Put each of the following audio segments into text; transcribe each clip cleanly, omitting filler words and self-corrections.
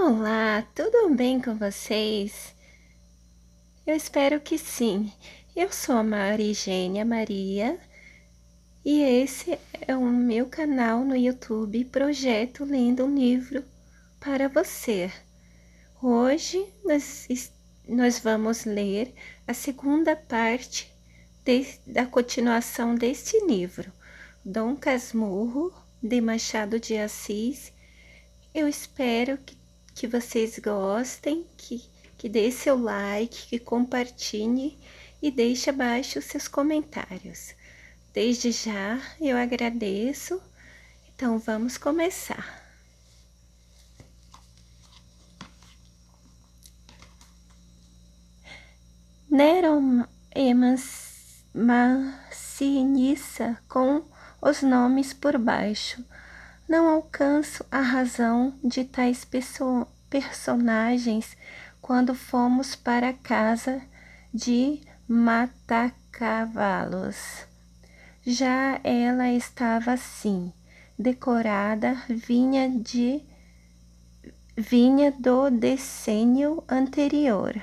Olá, tudo bem com vocês? Eu espero que sim. Eu sou a Marigênia Maria e esse é o meu canal no YouTube, Projeto Lendo um Livro para Você. Hoje nós vamos ler a segunda parte da continuação deste livro, Dom Casmurro, de Machado de Assis. Eu espero que vocês gostem, que dê seu like, que compartilhe e deixe abaixo os seus comentários. Desde já eu agradeço. Então vamos começar. Nero e Massiniça com os nomes por baixo. Não alcanço a razão de tais personagens quando fomos para a casa de Matacavalos. Já ela estava assim, decorada, vinha do decênio anterior.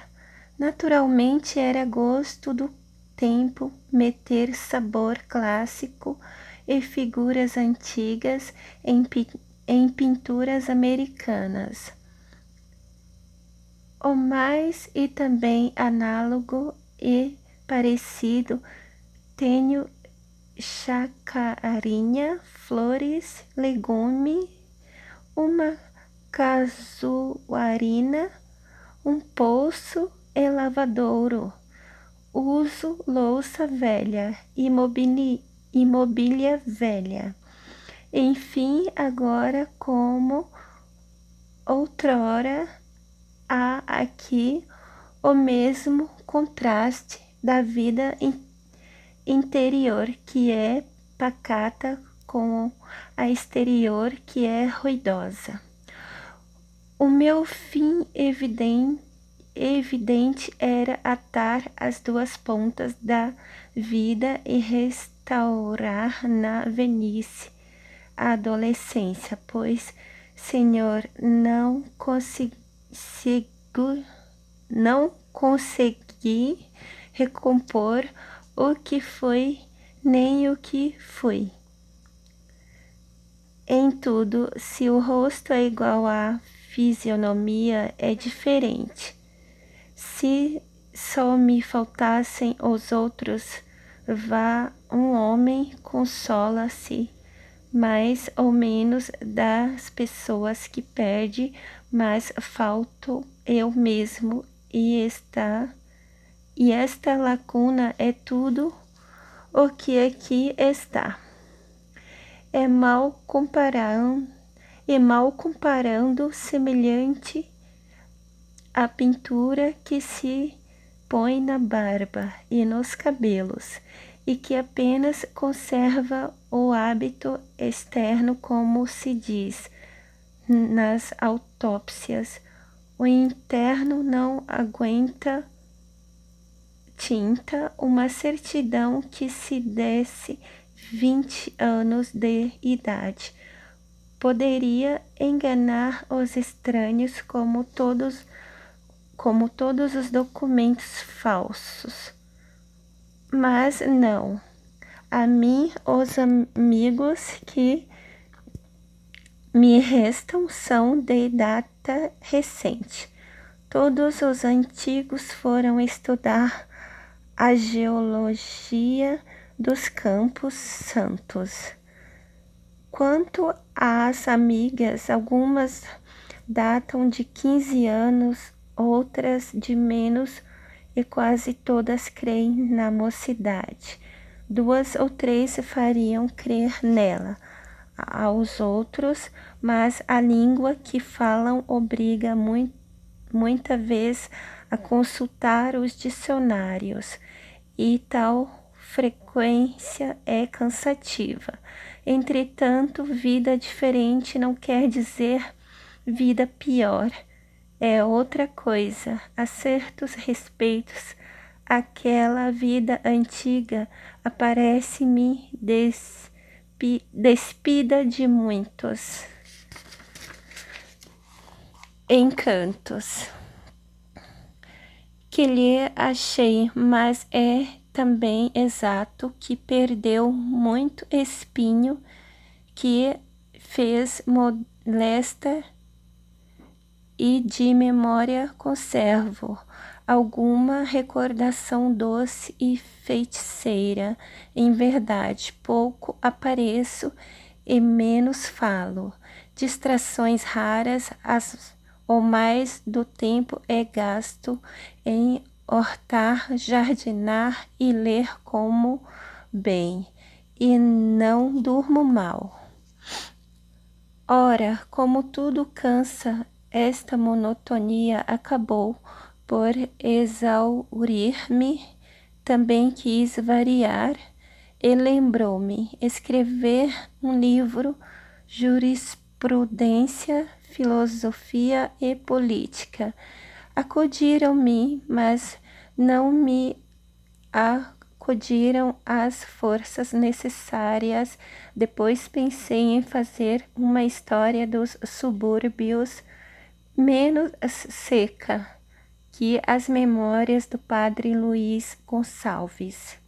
Naturalmente era gosto do tempo meter sabor clássico e figuras antigas em pinturas americanas. O mais e também análogo e parecido tenho chacarinha, flores, legume, uma casuarina, um poço e lavadouro. Uso louça velha e mobília velha. Enfim, agora como outrora, há aqui o mesmo contraste da vida interior, que é pacata, com a exterior, que é ruidosa. O meu fim evidente era atar as duas pontas da vida e restaurar na velhice a adolescência, pois, Senhor, não consegui recompor o que foi nem o que fui. Em tudo, se o rosto é igual à fisionomia, é diferente. Se só me faltassem os outros, vá um homem consola-se mais ou menos das pessoas que perde, mas falto eu mesmo e esta lacuna é tudo o que aqui está. É mal comparando semelhante à pintura que se põe na barba e nos cabelos, e que apenas conserva o hábito externo, como se diz nas autópsias. O interno não aguenta tinta, uma certidão que se desse 20 anos de idade poderia enganar os estranhos como todos os documentos falsos. Mas não. A mim, os amigos que me restam são de data recente. Todos os antigos foram estudar a geologia dos Campos Santos. Quanto às amigas, algumas datam de 15 anos, outras de menos, e quase todas creem na mocidade. 2 ou 3 fariam crer nela aos outros, mas a língua que falam obriga muita vez a consultar os dicionários, e tal frequência é cansativa. Entretanto, vida diferente não quer dizer vida pior. É outra coisa. A certos respeitos, aquela vida antiga aparece-me despida de muitos encantos que lhe achei, mas é também exato que perdeu muito espinho que fez molesta e de memória conservo alguma recordação doce e feiticeira. Em verdade, pouco apareço e menos falo. Distrações raras, ou mais do tempo é gasto em hortar, jardinar e ler como bem, e não durmo mal. Ora, como tudo cansa, esta monotonia acabou por exaurir-me. Também quis variar e lembrou-me escrever um livro, jurisprudência, filosofia e política. Acudiram-me, mas não me acudiram as forças necessárias. Depois pensei em fazer uma história dos subúrbios menos seca que as memórias do padre Luís Gonçalves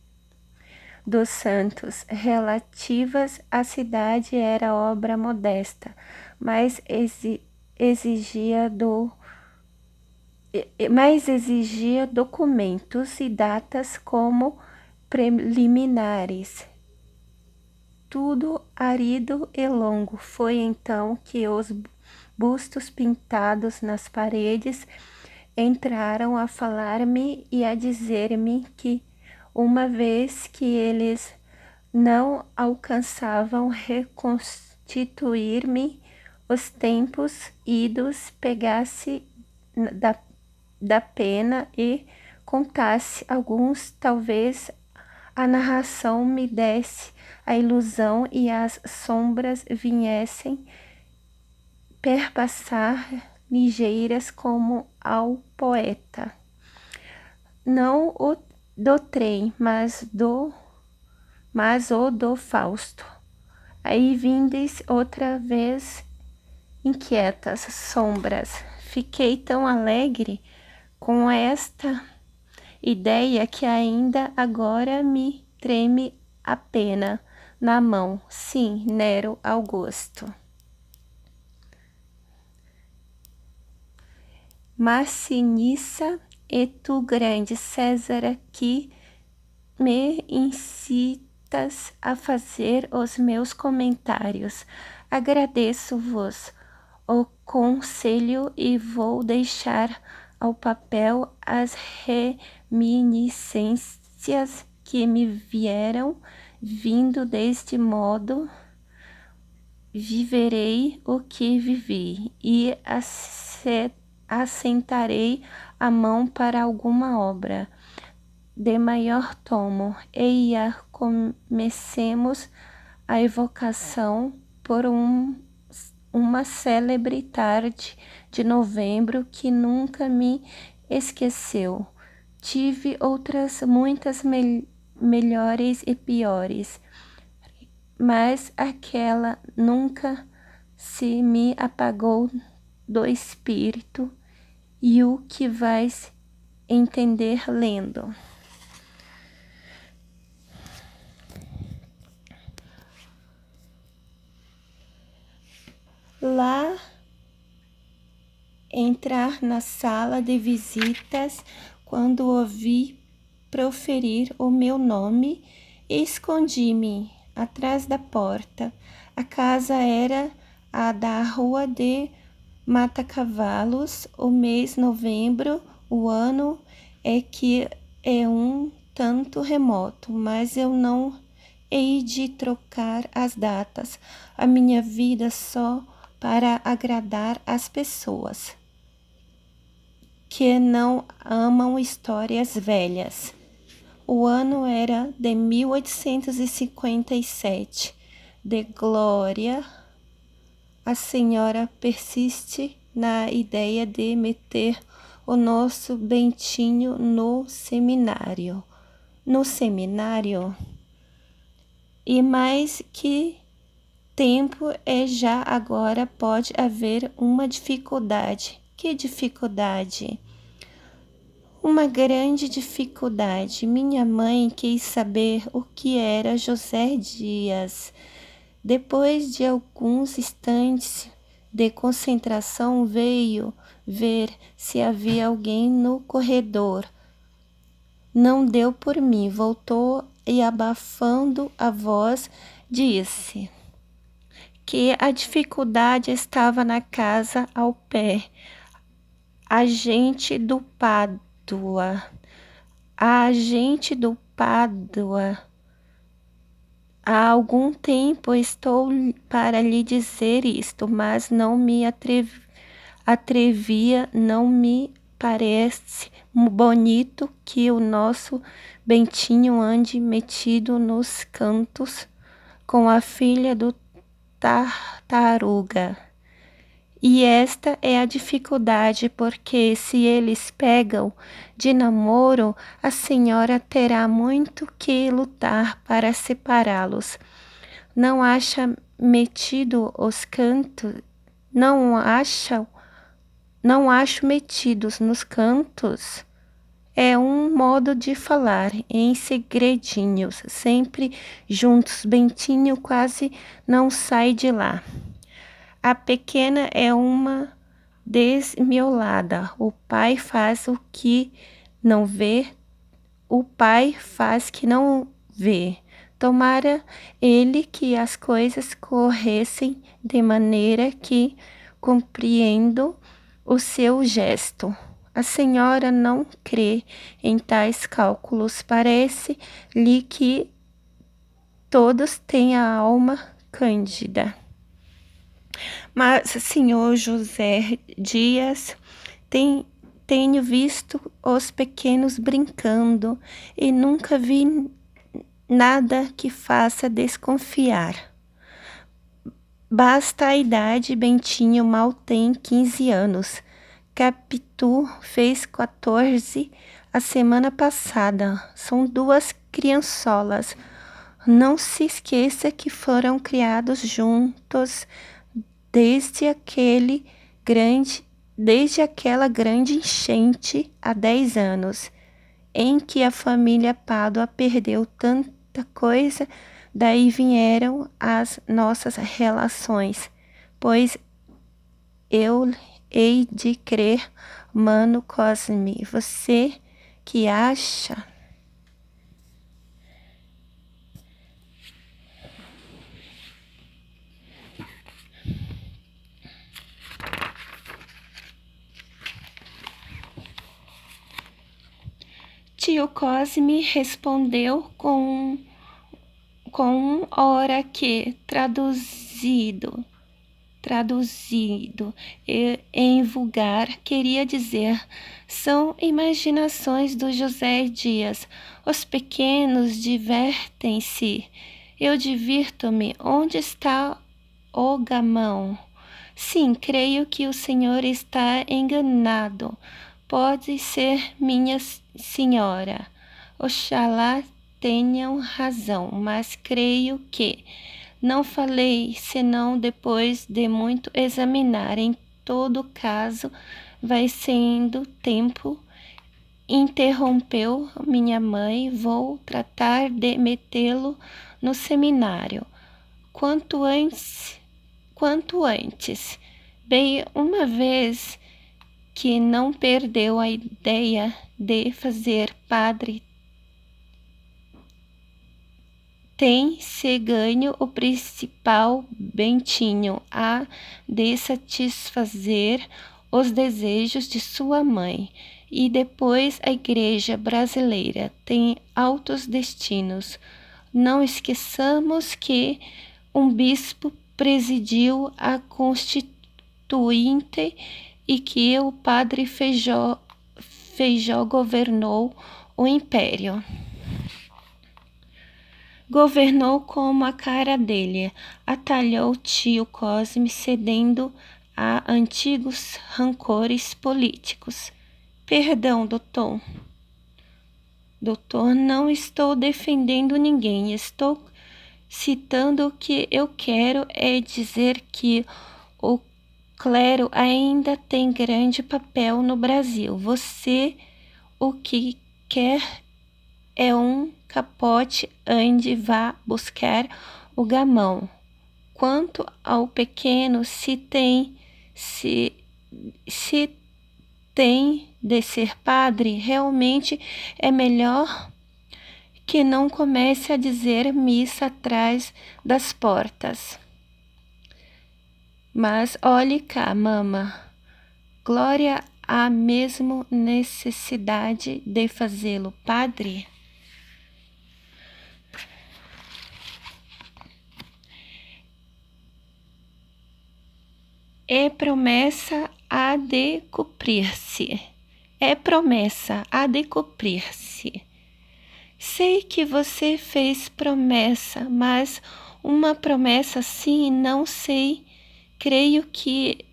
dos Santos relativas à cidade. Era obra modesta, mas exigia documentos e datas como preliminares. Tudo árido e longo. Foi então que os bustos pintados nas paredes entraram a falar-me e a dizer-me que, uma vez que eles não alcançavam reconstituir-me os tempos idos, pegasse da pena e contasse alguns, talvez a narração me desse a ilusão e as sombras viessem perpassar ligeiras como ao poeta. Não o do trem, mas o do Fausto. Aí vindes outra vez inquietas sombras. Fiquei tão alegre com esta ideia que ainda agora me treme a pena na mão. Sim, Nero Augusto. Massinissa, e tu, grande César, que me incitas a fazer os meus comentários. Agradeço-vos o conselho e vou deixar ao papel as reminiscências que me vieram vindo. Deste modo viverei o que vivi e assentarei a mão para alguma obra de maior tomo. Eia, comecemos a evocação por uma célebre tarde de novembro que nunca me esqueceu. Tive outras muitas melhores e piores, mas aquela nunca se me apagou do espírito, e o que vais entender lendo. Lá, entrar na sala de visitas, quando ouvi proferir o meu nome, escondi-me atrás da porta. A casa era a da Rua de Mata-Cavalos. O mês novembro, o ano é que é um tanto remoto, mas eu não hei de trocar as datas. A minha vida só para agradar as pessoas que não amam histórias velhas. O ano era de 1857. De glória, a senhora persiste na ideia de meter o nosso Bentinho no seminário. No seminário? E mais que tempo é já agora? Pode haver uma dificuldade. Que dificuldade? Uma grande dificuldade. Minha mãe quis saber o que era José Dias. Depois de alguns instantes de concentração, veio ver se havia alguém no corredor. Não deu por mim, voltou e, abafando a voz, disse que a dificuldade estava na casa ao pé. A gente do Pádua. Há algum tempo estou para lhe dizer isto, mas não me atrevia, não me parece bonito que o nosso Bentinho ande metido nos cantos com a filha do tartaruga. E esta é a dificuldade, porque se eles pegam de namoro, a senhora terá muito que lutar para separá-los. Não acha metido os cantos? Não acho metidos nos cantos. É um modo de falar em segredinhos, sempre juntos. Bentinho quase não sai de lá. A pequena é uma desmiolada. O pai faz o que não vê. O pai faz que não vê. Tomara ele que as coisas corressem de maneira que compreendo o seu gesto. A senhora não crê em tais cálculos. Parece-lhe que todos têm a alma cândida. Mas, senhor José Dias, tenho visto os pequenos brincando e nunca vi nada que faça desconfiar. Basta a idade, Bentinho mal tem 15 anos. Capitu fez 14 a semana passada. São duas criançolas. Não se esqueça que foram criados juntos desde aquela grande enchente há 10 anos, em que a família Pádua perdeu tanta coisa. Daí vieram as nossas relações, pois eu hei de crer, mano Cosme. Você que acha? Tio Cosme respondeu com ora que, traduzido em vulgar, queria dizer: são imaginações do José Dias. Os pequenos divertem-se. Eu divirto-me. Onde está o gamão? Sim, creio que o senhor está enganado. Pode ser, minha senhora. Oxalá tenham razão, mas creio que não falei senão depois de muito examinar. Em todo caso, vai sendo tempo. Interrompeu minha mãe. Vou tratar de metê-lo no seminário. Quanto antes. Bem, uma vez que não perdeu a ideia de fazer padre, tem-se ganho o principal. Bentinho há de satisfazer os desejos de sua mãe. E depois a Igreja brasileira tem altos destinos. Não esqueçamos que um bispo presidiu a Constituinte e que o padre Feijó governou o império. Governou como a cara dele, atalhou tio Cosme, cedendo a antigos rancores políticos. Perdão, doutor. Doutor, não estou defendendo ninguém, estou citando o que eu quero é dizer que o clero ainda tem grande papel no Brasil. Você o que quer é um capote, ande vá buscar o gamão. Quanto ao pequeno, se tem de ser padre, realmente é melhor que não comece a dizer missa atrás das portas. Mas olhe cá, mama, Glória há mesmo necessidade de fazê-lo padre? É promessa há de cumprir-se. É promessa há de cumprir-se. Sei que você fez promessa, mas uma promessa assim, não sei. Creio que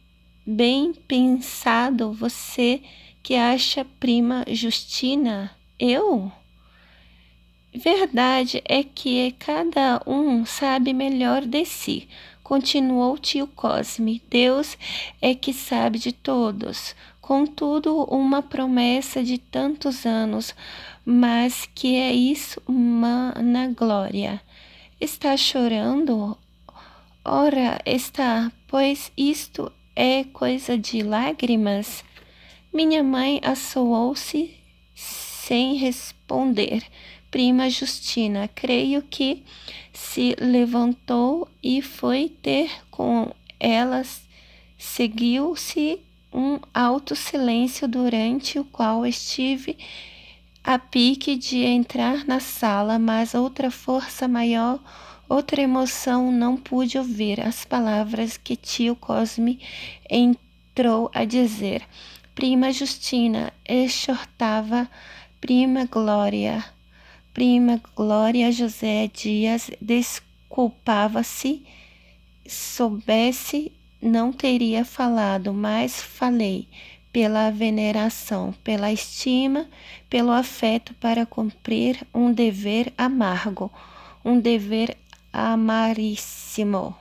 bem pensado você que acha prima Justina. Eu? Verdade é que cada um sabe melhor de si, continuou tio Cosme. Deus é que sabe de todos. Contudo, uma promessa de tantos anos, mas que é isso, mana Glória? Está chorando? Ora, está, pois isto é coisa de lágrimas. Minha mãe assoou-se sem responder. Prima Justina, creio que se levantou e foi ter com elas. Seguiu-se um alto silêncio durante o qual estive a pique de entrar na sala, mas outra força maior, outra emoção, não pude ouvir as palavras que tio Cosme entrou a dizer. Prima Justina, exortava prima Glória. Prima Glória José Dias desculpava-se. Soubesse, não teria falado, mas falei pela veneração, pela estima, pelo afeto para cumprir um dever amargo, um dever amaríssimo.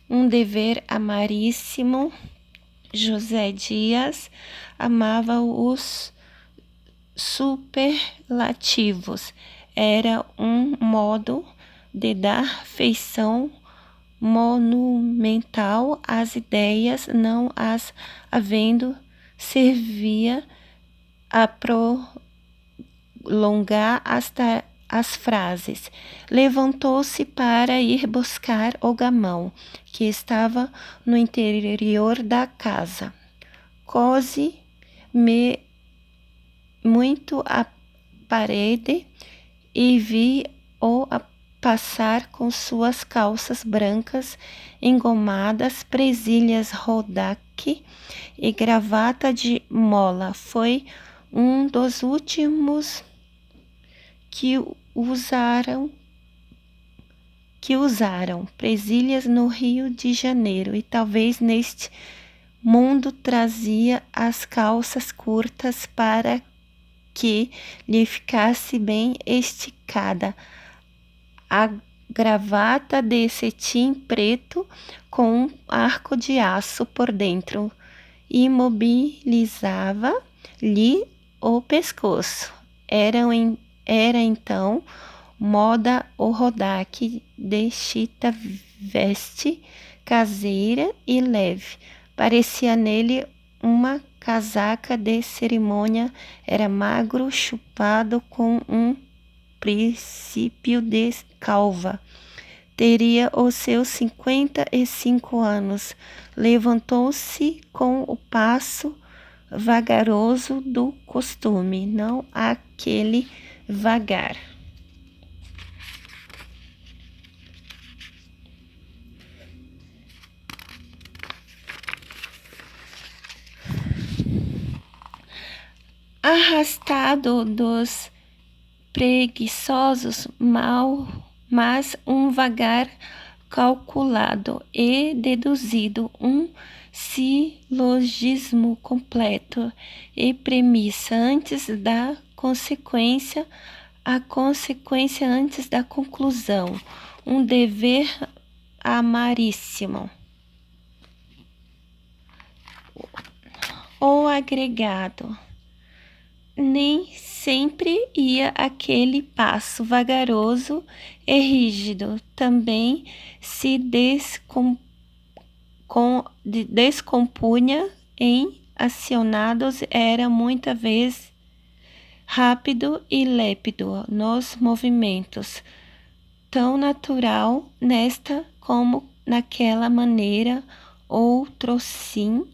Um dever amaríssimo. José Dias amava os superlativos. Era um modo de dar feição monumental às ideias, não as havendo, servia a prolongar as frases. Levantou-se para ir buscar o gamão, que estava no interior da casa. Cose-me muito a parede e vi-o passar com suas calças brancas engomadas, presilhas rodaque e gravata de mola. Foi um dos últimos que usaram presilhas no Rio de Janeiro, e talvez neste mundo trazia as calças curtas para que lhe ficasse bem esticada, a gravata de cetim preto com um arco de aço por dentro imobilizava-lhe o pescoço. Era então moda o rodaque de chita, veste caseira e leve. Parecia nele uma casaca de cerimônia. Era magro, chupado, com um princípio de calva. Teria os seus 55 anos. Levantou-se com o passo vagaroso do costume, não aquele vagar. Arrastado dos preguiçosos, mas um vagar calculado e deduzido, um silogismo completo e premissa antes da consequência, a consequência antes da conclusão, um dever amaríssimo. ou agregado. Nem sempre ia aquele passo vagaroso e rígido. Também se descompunha em acionados, era muita vez rápido e lépido nos movimentos, tão natural nesta como naquela maneira, outro sim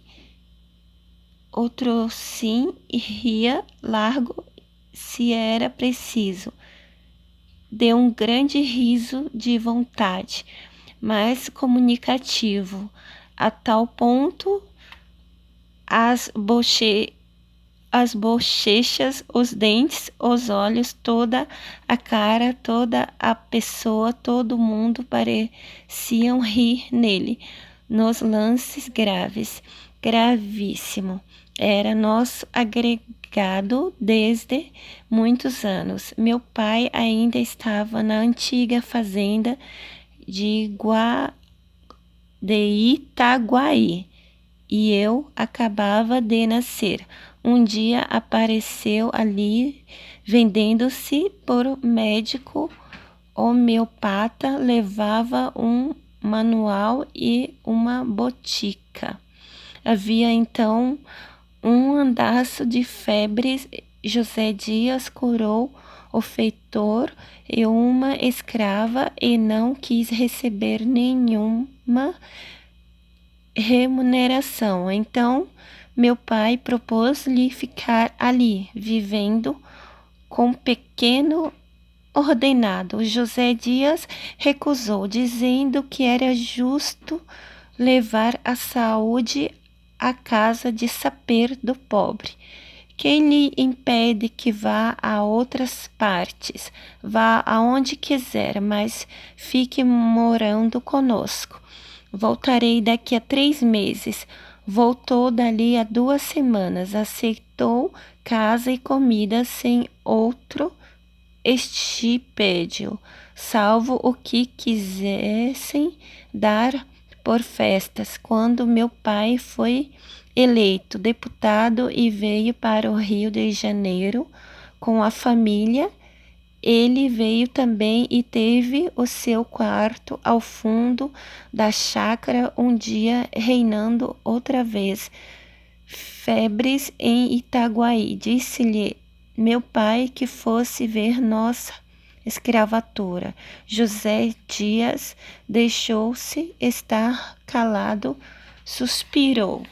ria largo se era preciso, de um grande riso de vontade, mas comunicativo, a tal ponto as bochechas, os dentes, os olhos, toda a cara, toda a pessoa, todo mundo pareciam rir nele, nos lances gravíssimo. Era nosso agregado desde muitos anos. Meu pai ainda estava na antiga fazenda de Itaguaí e eu acabava de nascer. Um dia apareceu ali, vendendo-se por médico homeopata, levava um manual e uma botica. Havia então um andaço de febre. José Dias curou o feitor e uma escrava e não quis receber nenhuma remuneração. Então, meu pai propôs-lhe ficar ali, vivendo com pequeno ordenado. José Dias recusou, dizendo que era justo levar a saúde à casa de saber do pobre. Quem lhe impede que vá a outras partes? Vá aonde quiser, mas fique morando conosco. Voltarei daqui a 3 meses. Voltou dali a 2 semanas. Aceitou casa e comida sem outro estipédio, salvo o que quisessem dar por festas. Quando meu pai foi eleito deputado e veio para o Rio de Janeiro com a família, ele veio também e teve o seu quarto ao fundo da chácara, um dia reinando outra vez febres em Itaguaí. Disse-lhe meu pai que fosse ver nossa escravatura. José Dias deixou-se estar calado, suspirou.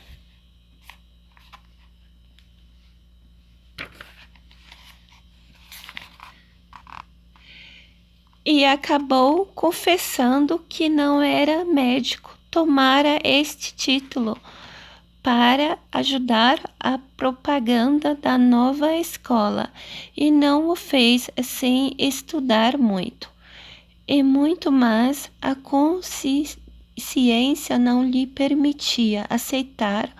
E acabou confessando que não era médico. Tomara este título para ajudar a propaganda da nova escola e não o fez sem estudar muito. E muito mais, a consciência não lhe permitia aceitar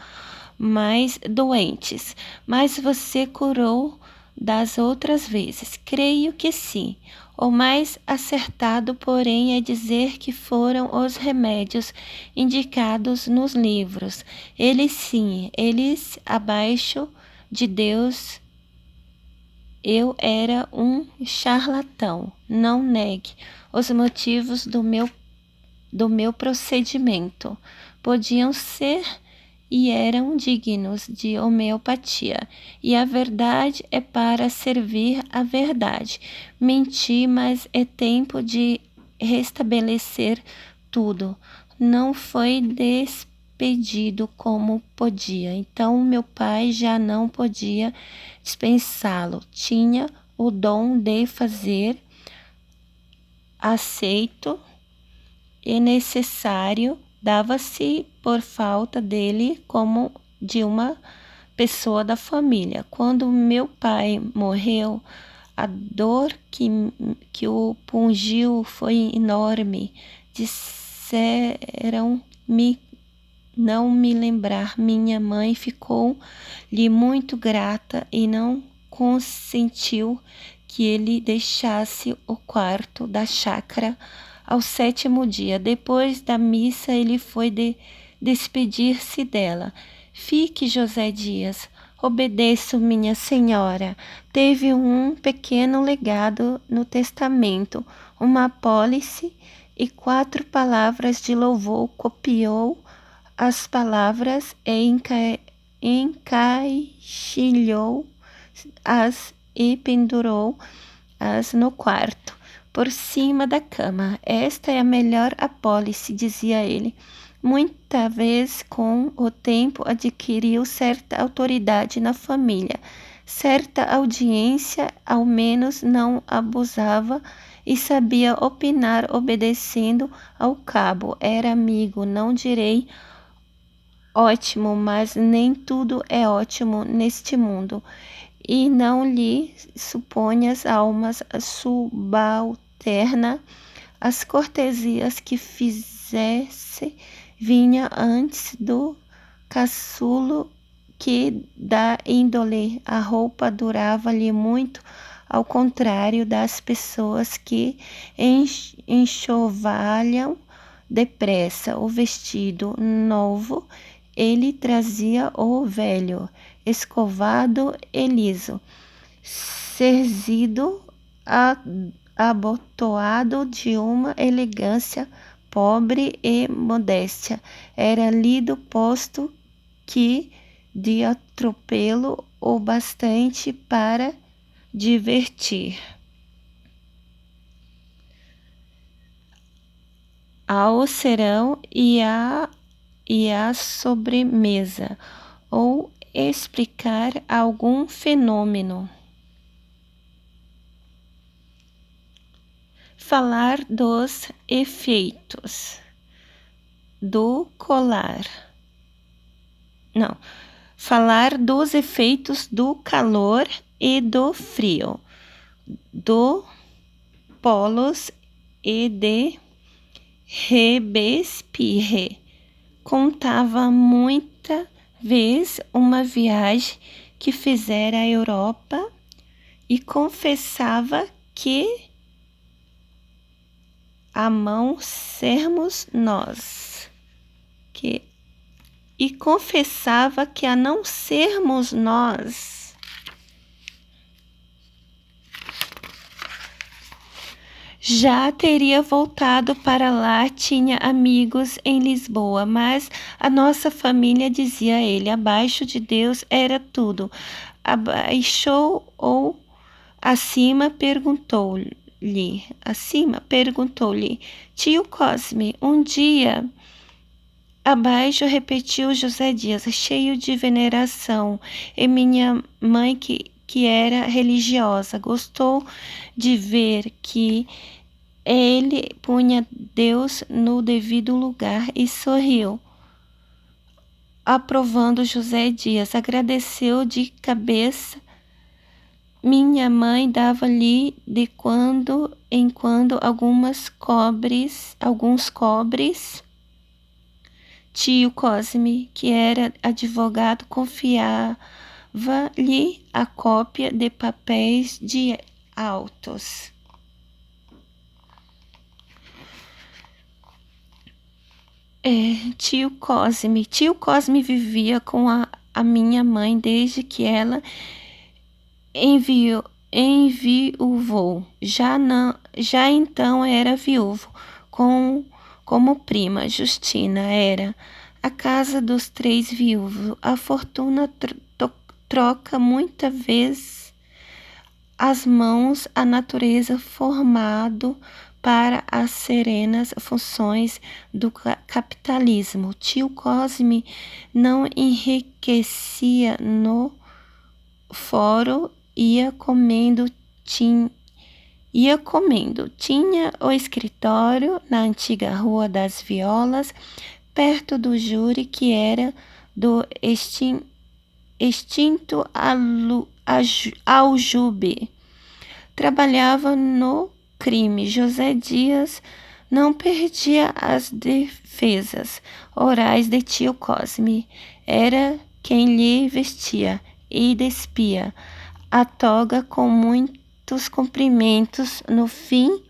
mais doentes. Mas você curou das outras vezes? Creio que sim. O mais acertado, porém, é dizer que foram os remédios indicados nos livros. Eles sim, eles abaixo de Deus. Eu era um charlatão. Não negue os motivos do meu procedimento. Podiam ser e eram dignos de homeopatia, e a verdade é para servir a verdade. Menti, mas é tempo de restabelecer tudo. Não foi despedido como podia, então meu pai já não podia dispensá-lo. Tinha o dom de fazer aceito e necessário, dava-se por falta dele como de uma pessoa da família. Quando meu pai morreu, a dor que o pungiu foi enorme. Disseram-me não me lembrar. Minha mãe ficou-lhe muito grata e não consentiu que ele deixasse o quarto da chácara ao 7º dia. Depois da missa, ele foi despedir-se dela. Fique, José Dias. Obedeço, minha senhora. Teve um pequeno legado no testamento, uma apólice e 4 palavras de louvor. Copiou as palavras e encaixilhou-as e pendurou-as no quarto, por cima da cama. Esta é a melhor apólice, dizia ele. Muita vez, com o tempo, adquiriu certa autoridade na família, certa audiência, ao menos não abusava e sabia opinar obedecendo ao cabo. Era amigo, não direi ótimo, mas nem tudo é ótimo neste mundo. E não lhe suponhas almas subalterna as cortesias que fizesse vinha antes do caçulo que da índole. A roupa durava-lhe muito, ao contrário das pessoas que enxovalham depressa o vestido novo. Ele trazia o velho, escovado e liso, cerzido, abotoado de uma elegância pobre e modéstia. Era lido, posto que de atropelo o bastante para divertir. Ao serão e à sobremesa, ou explicar algum fenômeno. Falar dos efeitos do colar. Não. Falar dos efeitos do calor e do frio, do polos e de Robespierre. Contava muita vez uma viagem que fizera à Europa e confessava que a não sermos nós, já teria voltado para lá, tinha amigos em Lisboa, mas a nossa família, dizia ele, abaixo de Deus era tudo. Abaixou ou acima, perguntou-lhe. Tio Cosme, um dia abaixo, repetiu José Dias, cheio de veneração. E minha mãe, que era religiosa, gostou de ver que ele punha Deus no devido lugar e sorriu, aprovando José Dias. Agradeceu de cabeça. Minha mãe dava-lhe de quando em quando alguns cobres. Tio Cosme, que era advogado, confiava-lhe a cópia de papéis de autos. Tio Cosme vivia com a minha mãe desde que ela enviuvou. Já então era viúvo, como prima Justina era. A casa dos 3 viúvos, a fortuna troca muita vez as mãos, a natureza formado para as serenas funções do capitalismo. Tio Cosme não enriquecia no fórum, ia comendo. Tinha o escritório na antiga Rua das Violas, perto do júri que era do extinto Aljube. Trabalhava no crime. José Dias não perdia as defesas orais de tio Cosme. Era quem lhe vestia e despia a toga com muitos cumprimentos. No fim,